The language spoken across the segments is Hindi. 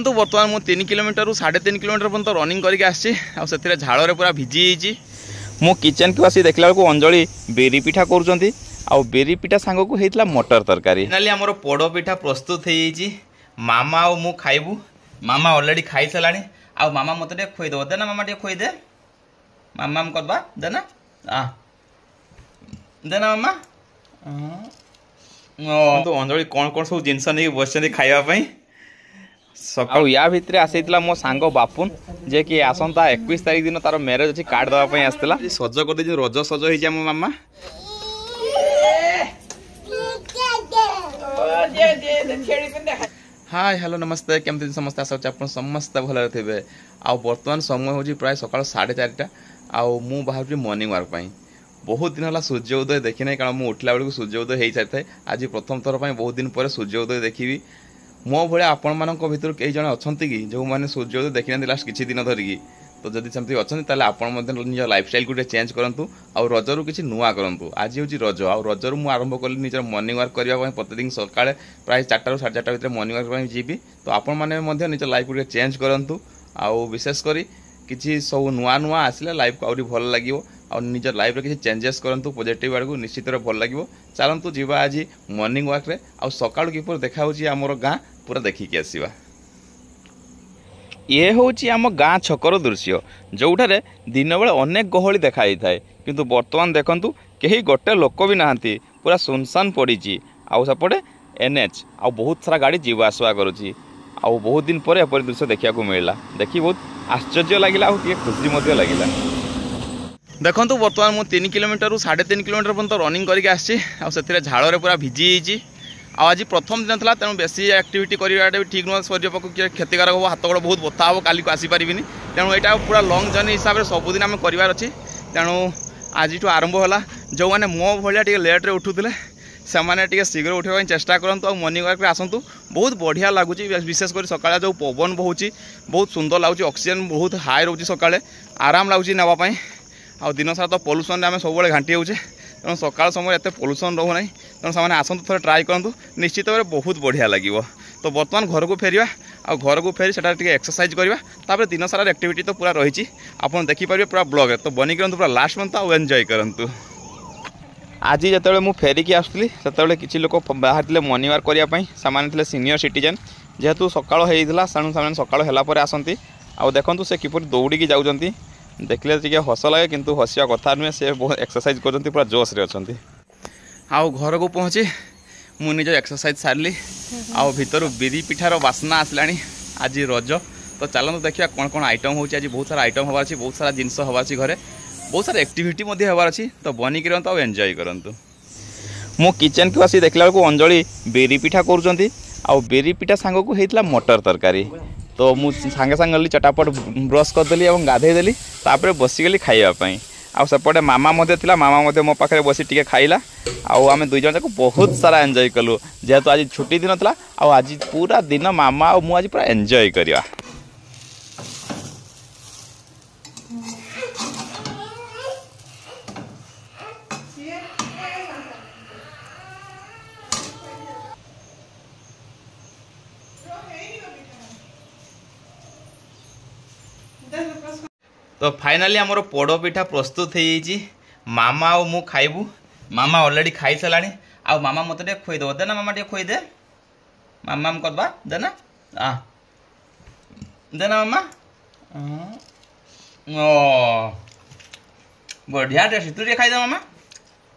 तो बर्तमान मुझे 3 किलोमीटर रु 3.5 किलोमीटर पर्यंत रनिंग करके आसी झाड़ पूरा भिजी जाइए। मो किचन को आसी देखला बेलू अंजलि बेरी पिठा कर बेरी पिठा सांग को होता मटर तरकारी। फाइनाली आमर पोड़ पिठा प्रस्तुत हो मामा और मु खाइबू। मामा ऑलरेडी खाई सारा आ मामा मत खुईदेव देना मामा टे खुईदे मामा करवा देना देना मामा। तो अंजलि कौन कौन सब जिनस नहीं बस खावाई सकाल या भितर आसाला मो सांग बापुन जे कि आसंता 21 तारीख दिन तार मैरेज अच्छी कार्ड देवाई आसाला सज कर रज सज हो मो मामा। हाय हेलो नमस्ते केमती समस्ते आशा आप समस्ते भल थे। आ बर्तमान समय हूँ प्राय सकाल 4:30 आउ बाहर मॉर्निंग वाक बहुत दिन है सूर्य उदय देखी ना कारण मुझे उठला बेलू सूर्य उदय हो सारी था। आज प्रथम थर पर बहुत दिन पर सूर्य उदय देखी मो भाई आपण मान भर कई जन अच्छा कि जो मैंने सूर्य उदय देखी ना लास्ट किसी दिन धरिकी तो जब सेमती अच्छा आपण निज लाइफस्टाइल को चेंज करूँ आ रजरू किसी नुआ करूँ। आज हूँ रज आ रजरू मुझे आरंभ कली निज मॉर्निंग वाक करने प्रतिदिन सकाଳେ प्राय 4 ରୁ 4:30 भितर मॉर्निंग वाक जीवी तो आपण मैंने निज लाइफ को चेंज करूँ आउ विशेषकर किसी सब नुआ नुआ आसिले लाइफ को आहरी भल लगे और निज लाइफ किसी चेंजेस करूँ पॉजिटिव आड़ को निश्चित भल लगे। चलतु जीवा आज मॉर्निंग वाक रे आ सकाळु किपर देखा आमर गाँ पूरा देखिकी आसवा। ये हूँ आम गाँ छकर दृश्य जोठारे दिन बेले अनेक गहली देखाई थाए किंतु वर्तमान देखंतु कहीं गोटे लोक भी नहांती पूरा सुनसान पड़ी आउ सेपटे NH आ बहुत सारा गाड़ी जीवा आसवा करुच्ची आउ बहुत दिन पर एपरी दृश्य देखा मिलला देखी बहुत आश्चर्य लगिला आ खुशी लगिला। देखो बर्तमान मुझे 3 किलोमीटर रु 3.5 किलोमीटर पर्यंत रनिंग करके आसी झाड़ पूरा भिजी जाइए। आज प्रथम दिन था तेणु बेसी एक्टिविटी करवाटा भी ठीक नुह शरीर पक्ष क्षतिकारक हम हाथ गोड़ बहुत बता हम काली को आसीपारि तेणु यहाँ पूरा लंग जर्नी हिसाब से सबुदिन आम करार अच्छी तेणु आज आरंभ है जो मैंने मो भाया लेट्रे उठुले से मैंने शीघ्र उठाई चेष्टा करूँ और मॉर्निंग वाक आसतु बहुत बढ़िया लगुच विशेषकर सकाଳେ जो पवन बहुची बहुत सुंदर लगुच ऑक्सीजन बहुत हाई रोचे सकाଳେ आराम लगुच नापाई आ दिन सारा तो पॉल्यूशन आम सब घाटी होचे तेणु सकाल समय एत पॉल्यूशन रोना तेणु से आसतु थोड़े ट्राए करूँ निश्चित भाव बहुत बढ़िया लगे। तो बर्तमान घर को फेरिया आ घर को फेरी से एक्सरसाइज करवा दिन सारा एक्टिविटी तो पूरा रही आप देखिपारे पूरा ब्लॉग तो बनी करूँ पूरा लास्ट मंथ आउ एंजॉय करूँ। आज जो मुझे फेरिकी आसुली से किसी लोक बाहर थे मॉर्निंग वाक करने से सीनियर सिटीजन जेहेतु सकाल होता से सकाल होगापर आसती आ देखूँ से किपर दौड़ी जाऊँगी देखले टे हस लगे किंतु हसिया कथा नुहे से बहुत एक्सरसाइज कर पूरा जोश रे अच्छा। आउ घर को पहुँची मु निज एक्सरसाइज सारली आउ भितर बिरी पिठार बास्ना आसला आज रज तो चलते देखिए कौन कौन आइटम हो आज बहुत सारा आइटम हबार बहुत सारा जिनस हबार घरे बहुत सारा एक्टिविटी हबार अच्छी तो बनी कर एंजॉय करूँ। मो किचन को आसी देखला बेलू अंजलि बेरी पिठा कर बेरी पिठा सांग को होता मटर तरकारी तो मुझे सांगे सांगे गली चटापट ब्रश करदेली और गाधेदेली तापर बसीगली खावाई आउपटे मामा मामा मो पाखे बसी टी खाइला आम दुई जन जाक बहुत सारा एंजॉय कलु जेहेतु आज छुट्टी दिन था आज पूरा दिन मामा और मुझे पूरा एंजॉय करवा। तो फाइनाली आमर पोड़ पिठा प्रस्तुत हो मामा और मु खाइबू। मामा ऑलरेडी खाई सारा आ मामा मत खुईदेव देना मामा टे खुईदे मामा करवा देना देना मामा। बढ़िया टेस्ट तू खाईदे मामा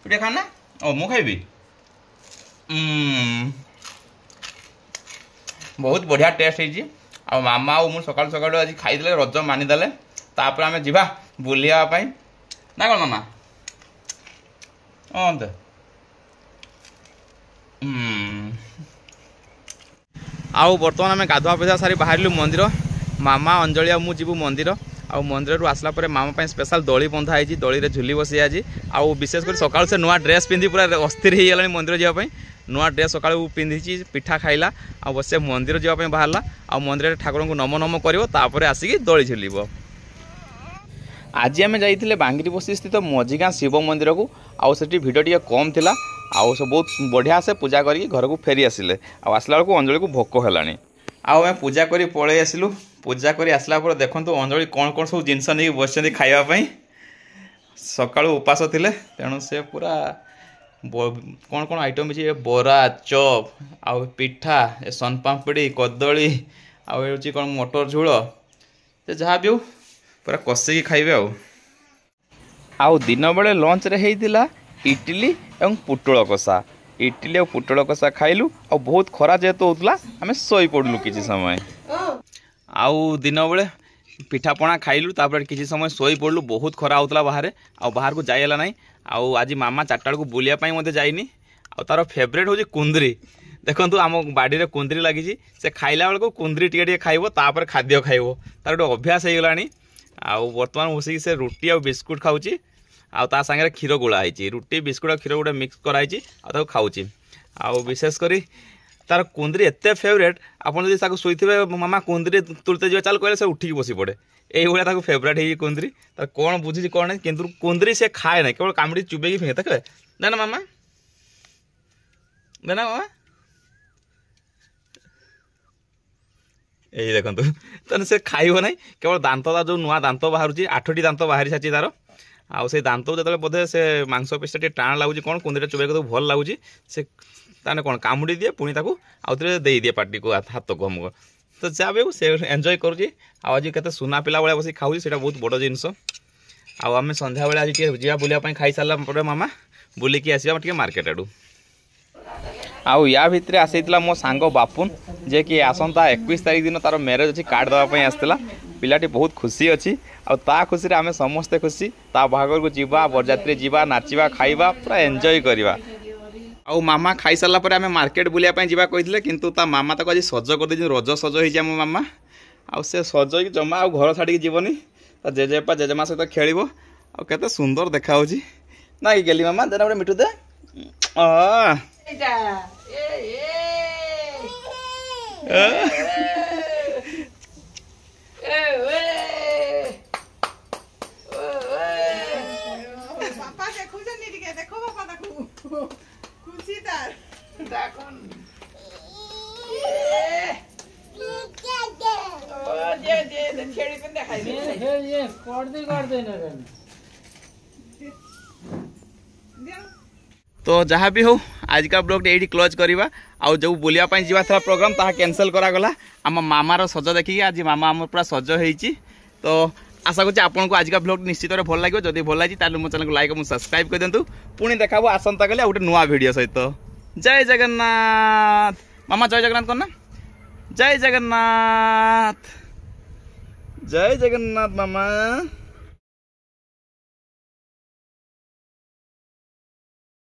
तू खाना ओ मु खाइबी बहुत बढ़िया टेस्ट है आ मामा और मुझे सकाल सकाल आज खाईदे रज मानिदेले तापर आम जा बुलावाई ना कौन मामा दे आउ बर्तमान आम गाधुआ पेधा सारी बाहर मंदिर मामा अंजलि आ मुझे मंदिर आ मंदिर आसला मामा स्पेशल दली बंधा है दली झुली बसी आज आउ विशेषकर सकाल से नुआ ड्रेस पिंधि पूरा अस्थिर हो गला मंदिर जावाई नुआ ड्रेस सकाल पिंधि पिठा खाइला आ बस मंदिर जावाई बाहरला आ मंदिर ठाकुर को नम नम कर आसिक दली झुल। आज आम जाइए बांगिरी बसी स्थित मझीगाँ शिव मंदिर को आउ से भिड़ टे कम थिला आउ सब बहुत बढ़िया से पूजा करके घर को फेरी आसिले आसला बेलू अंजलि को भोक है आउ मैं पूजा करी पलि आसलु पूजा करी आसला पर देखंतु अंजलि कौन कौन सब जिनस नहीं बस खाइबा सकाळु उपास थिले तेणु से पूरा कौन कौन आइटम है बरा चप आउ पिठा सनपापड़ी कदली आउ कौन मटर झोल से जहाँ भी हो पूरा कषिकी खाइबे आउ दिन बेले लंच रे हेइतिला इडली एवं पुटल कषा इडली और पुटल कषा खाइलु और बहुत खरा जेहेतु होता आम शोई पड़लु किसी समय आउ दिन बेले पिठापणा खाइलु तापर किसी समय शोई पड़लु बहुत खरा होता बाहर आ बाहर को जाइला ना आउ आज मामा 4टा बेलू बुलिया मत जाइनी आ तार फेवरेट हूँ कुंदरी देखो आम बाड़ी में कुंदरी लगी से खाइला बेलू कुंदरी टे खाइब तापर खाद्य खाइब तार गोटे अभ्यास हो गलानी आउ बर्तमान बसिक से रुटी आ बिस्कुट खाऊची आ ता संगे क्षीर गोला है रुटी बिस्कुट और क्षीर गोटे मिक्स कराई खाऊची आउ विशेष करी तार कुंदरी एत फेवरेट आपड़ जब शुथे मामा कुंदरी तुलते जा चल कहले से उठिक बसी पड़े यही फेवरेट है कुंदरी तार कौन बुझी कौन नहीं किंतु कुंदरी से खाए ना केवल कामुड़ी चुबेकी फेंके तक देना मामा देना मामा यही देखो तेना से खाइब ना केवल दांत जो नुआ दांत बाहर 8टी दांत बाहरी सारी तार आउ से दांत जो बोधे से मांस पीस टाण लगुच कौन कुंदरी चुबेक भल लगुच से ताने कौन कामुड़ी दिए पुणी आउ थे दे दिए पार्टी को हाथ को हमको तो जहाँ भी से एंजॉय करुँची आज के सुना पिला भाया बस खाऊँ से बहुत बड़ जिनस आम संध्या बेले आज जा बुलापी खाई सारा मामा बुलिकी आसवा टे मार्केट आड़ू आउ या भितर आसला मो सांग बापुन जे कि आसंता 21 तारीख दिन तार मैरेज अच्छी कार्ड देवाई आसला पिलाटी बहुत खुशी अच्छी आ खुशी आम समस्ते खुशी ता बाहागर को जीवा बरजात्री जीवा नाचिबा खाइबा पूरा एंजॉय करवा आउ मामा खाई सारा पर आम मार्केट बुलापी जावा कहते किंतु ता मामा तक आज सज कर रज सज हो मो मामा आउ से सज जमा आ घर छाड़ी जीवनी ता जेजेपा जेजेमा सहित खेल आते सुंदर देखा ना कि गेली मामा देना गोटे मिठू दे तो जहाँ भी हो आज का ब्लॉग ये क्लोज करवा आउ जो बुलापी जावा प्रोग्राम ताहा कैंसल करागला आम मामार सज देखिए आज मामा आम पूरा सज होती तो आशा करुँच आपन को आज का ब्लॉग निश्चित भल लगे जब भल लगी मो चैनल को लाइक और सब्सक्राइब कर दिंतु पुणी देखा आसंता कल गोटे नुआ वीडियो सहित जय जगन्नाथ मामा जय जगन्नाथ करना जय जगन्नाथ मामा।